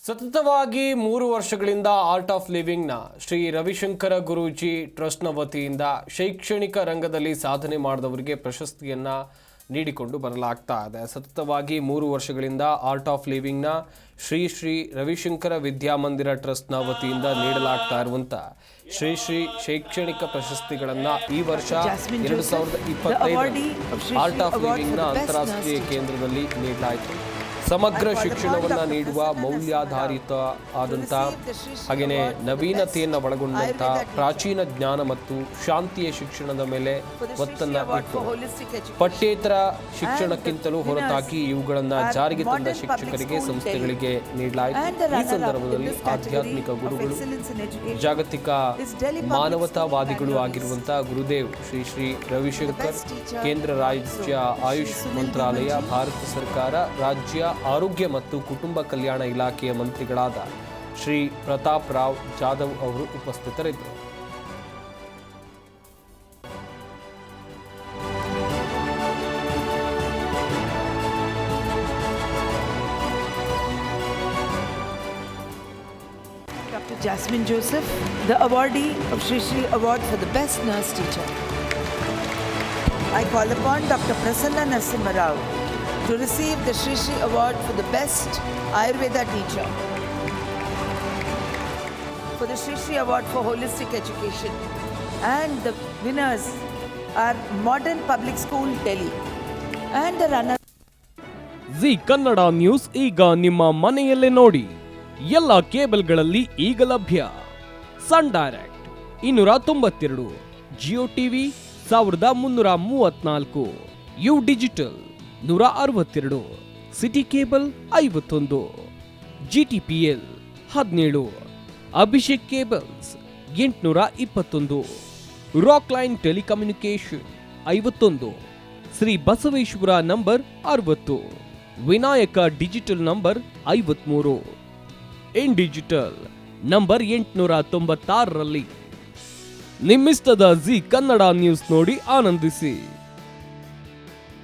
ಸತತವಾಗಿ 3 ವರ್ಷಗಳಿಂದ art of ಲಿವಿಂಗ್ನ Shri Ravishankar Guruji ಟ್ರಸ್ಟ್ನ ವತಿಯಿಂದ ಶೈಕ್ಷಣಿಕ ರಂಗದಲ್ಲಿ ಸಾಧನೆ ಮಾಡಿದವರಿಗೆ ಪ್ರಶಸ್ತಿಯನ್ನು ನೀಡಿಕೊಂಡು ಬರಲಾಗ್ತಾ ಇದೆ. ಸತತವಾಗಿ 3 ವರ್ಷಗಳಿಂದ ಆರ್ಟ್ ಆಫ್ ಲಿವಿಂಗ್ನ ಶ್ರೀ ರವಿಶಂಕರ ವಿದ್ಯಾಮಂದಿರ ಟ್ರಸ್ಟ್ನ ವತಿಯಿಂದ ನೀಡಲಾಗ್ತಾ ಇರುವಂಥ ಶ್ರೀ ಶೈಕ್ಷಣಿಕ ಪ್ರಶಸ್ತಿಗಳನ್ನು ಈ ವರ್ಷ 2025 ಆರ್ಟ್ ಆಫ್ ಲಿವಿಂಗ್ನ ಅಂತಾರಾಷ್ಟ್ರೀಯ ಕೇಂದ್ರದಲ್ಲಿ ನೀಡಲಾಯಿತು. ಸಮಗ್ರ ಶಿಕ್ಷಣವನ್ನು ನೀಡುವ ಮೌಲ್ಯಾಧಾರಿತ ಆದಂಥ ಹಾಗೆಯೇ ನವೀನತೆಯನ್ನು ಒಳಗೊಂಡಂಥ ಪ್ರಾಚೀನ ಜ್ಞಾನ ಮತ್ತು ಶಾಂತಿಯ ಶಿಕ್ಷಣದ ಮೇಲೆ ಒತ್ತನ್ನು ಇಟ್ಟು ಪಠ್ಯೇತರ ಶಿಕ್ಷಣಕ್ಕಿಂತಲೂ ಹೊರತಾಗಿ ಇವುಗಳನ್ನು ಜಾರಿಗೆ ತಂದ ಶಿಕ್ಷಕರಿಗೆ ಸಂಸ್ಥೆಗಳಿಗೆ ನೀಡಲಾಯಿತು. ಈ ಸಂದರ್ಭದಲ್ಲಿ ಆಧ್ಯಾತ್ಮಿಕ ಗುರುಗಳು ಜಾಗತಿಕ ಮಾನವತಾವಾದಿಗಳು ಆಗಿರುವಂಥ ಗುರುದೇವ್ ಶ್ರೀ ರವಿಶಂಕರ್, ಕೇಂದ್ರ ರಾಜ್ಯ ಆಯುಷ್ ಮಂತ್ರಾಲಯ, ಭಾರತ ಸರ್ಕಾರ, ರಾಜ್ಯ ಆರೋಗ್ಯ ಮತ್ತು ಕುಟುಂಬ ಕಲ್ಯಾಣ ಇಲಾಖೆಯ ಮಂತ್ರಿಗಳಾದ ಶ್ರೀ ಪ್ರತಾಪ್ ರಾವ್ ಜಾಧವ್ ಅವರು ಉಪಸ್ಥಿತರಿದ್ದರು. Dr. Jasmine Joseph, the awardee of Shri Shri Award for the Best Nurse Teacher. I call upon Dr. Prasanna Narasimha Rao to receive the Shri Shri Award for the Best Ayurveda Teacher, for the Shri Shri Award for Holistic Education, and the winners are Modern Public School, Delhi, and the runner. Zee Kannada news ಈಗ ನಿಮ್ಮ ಮನೆಯಲ್ಲೇ ನೋಡಿ. ಎಲ್ಲ ಕೇಬಲ್ಗಳಲ್ಲಿ ಈಗ ಲಭ್ಯ. Sun Direct 292, Jio TV 1334, U digital 162, city cable 51, GTPL 17, Abhishek cables 821, rock line telecommunication 51, Shri Basaveshwara number 60, Vinayaka digital number 53, in digital number 896ರಲ್ಲಿ ನಿಮ್ಮಿಸ್ತದ ಜಿ ಕನ್ನಡ ನ್ಯೂಸ್ ನೋಡಿ ಆನಂದಿಸಿ.